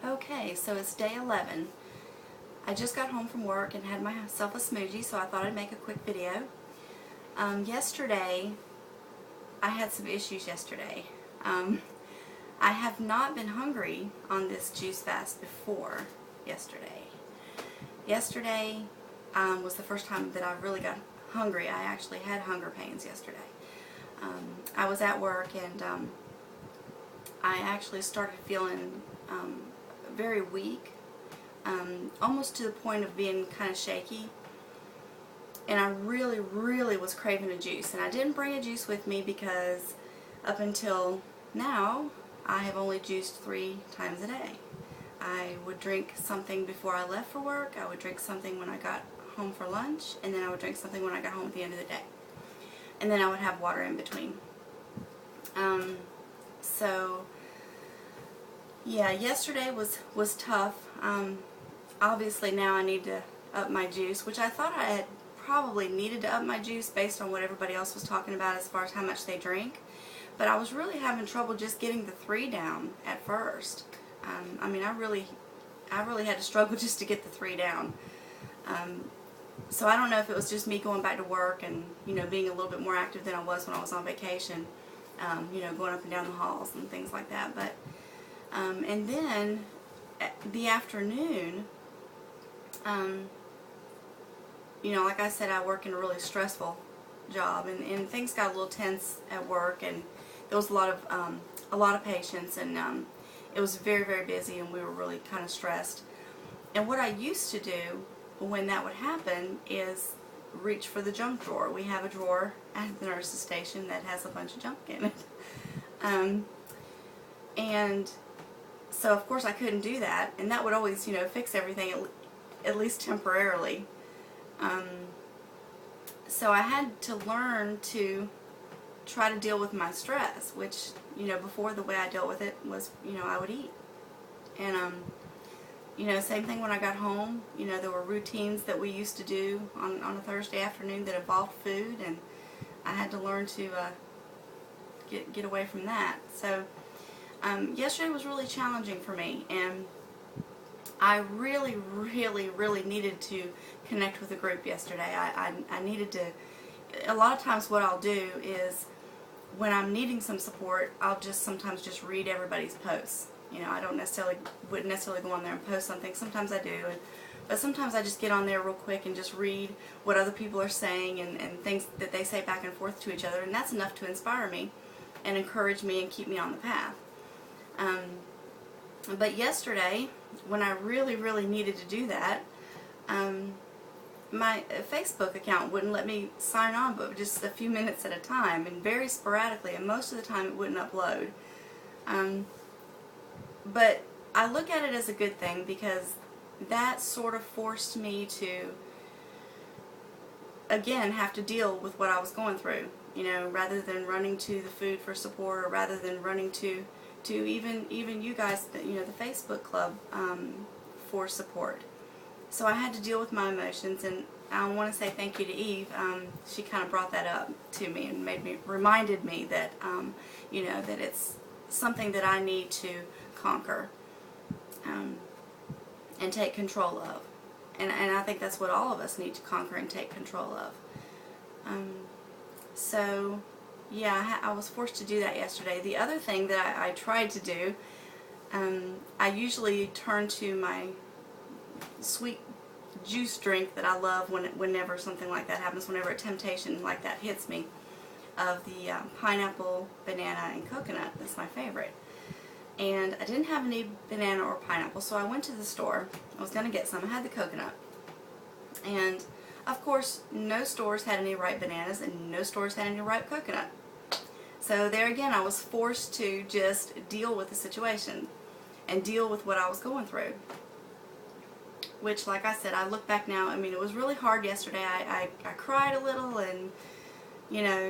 Okay, so it's day 11. I just got home from work and had myself a smoothie, so I thought I'd make a quick video. Yesterday, I had some issues yesterday. I have not been hungry on this juice fast before yesterday. Yesterday was the first time that I really got hungry. I actually had hunger pains yesterday. I was at work and I actually started feeling very weak, almost to the point of being kind of shaky. And I really was craving a juice. And I didn't bring a juice with me because up until now, I have only juiced 3 times a day. I would drink something before I left for work, I would drink something when I got home for lunch, and then I would drink something when I got home at the end of the day. And then I would have water in between. So yeah, yesterday was tough. Obviously now I need to up my juice, which I thought I had probably needed to up my juice based on what everybody else was talking about as far as how much they drink. But I was really having trouble just getting the 3 down at first. I mean, I really had to struggle just to get the 3 down. So I don't know if it was just me going back to work and, being a little bit more active than I was when I was on vacation, going up and down the halls and things like that. But, and then the afternoon, like I said, I work in a really stressful job, and things got a little tense at work, and there was a lot of patients, and it was very busy, and we were really kind of stressed. And what I used to do when that would happen is reach for the junk drawer. We have a drawer at the nurse's station that has a bunch of junk in it. And so of course I couldn't do that, and that would always, fix everything, at least temporarily. So I had to learn to try to deal with my stress, which, before the way I dealt with it was, I would eat. And, same thing when I got home. There were routines that we used to do on a Thursday afternoon that involved food, and I had to learn to get away from that. So yesterday was really challenging for me, and I really needed to connect with a group yesterday. I needed to, a lot of times what I'll do is when I'm needing some support, I'll just sometimes just read everybody's posts. I wouldn't necessarily go on there and post something. Sometimes I do, but sometimes I just get on there real quick and just read what other people are saying and things that they say back and forth to each other, and that's enough to inspire me and encourage me and keep me on the path. But yesterday, when I really needed to do that, my Facebook account wouldn't let me sign on, but just a few minutes at a time, and very sporadically, and most of the time it wouldn't upload. But I look at it as a good thing, because that sort of forced me to, again, have to deal with what I was going through, rather than running to the food for support, or rather than running to even you guys, the Facebook club, for support. So I had to deal with my emotions, and I want to say thank you to Eve. She kind of brought that up to me and reminded me that, that it's something that I need to conquer and take control of. And I think that's what all of us need to conquer and take control of. So yeah, I was forced to do that yesterday. The other thing that I tried to do, I usually turn to my sweet juice drink that I love whenever something like that happens, whenever a temptation like that hits me, of the pineapple, banana, and coconut. That's my favorite. And I didn't have any banana or pineapple, so I went to the store. I was going to get some. I had the coconut. And of course, no stores had any ripe bananas, and no stores had any ripe coconut. So there again, I was forced to just deal with the situation and deal with what I was going through. Which, like I said, I look back now, I mean, it was really hard yesterday. I cried a little and,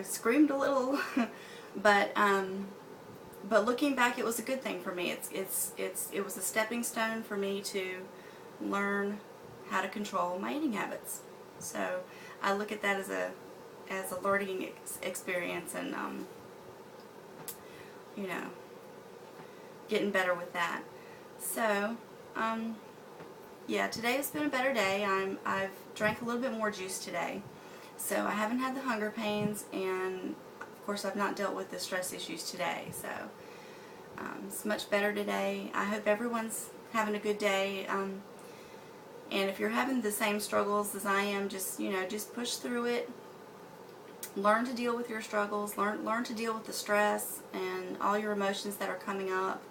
screamed a little. But looking back, it was a good thing for me. It was a stepping stone for me to learn how to control my eating habits. So I look at that as a learning experience, and getting better with that. So, yeah, today has been a better day. I've drank a little bit more juice today. So I haven't had the hunger pains, and of course I've not dealt with the stress issues today. So it's much better today. I hope everyone's having a good day. And if you're having the same struggles as I am, just just push through it. Learn to deal with your struggles. Learn to deal with the stress and all your emotions that are coming up.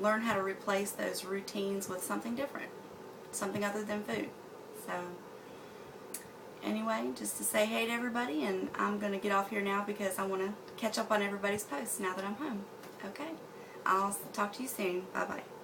Learn how to replace those routines with something different, something other than food. So anyway, just to say hey to everybody, and I'm going to get off here now because I want to catch up on everybody's posts now that I'm home. Okay, I'll talk to you soon. Bye-bye.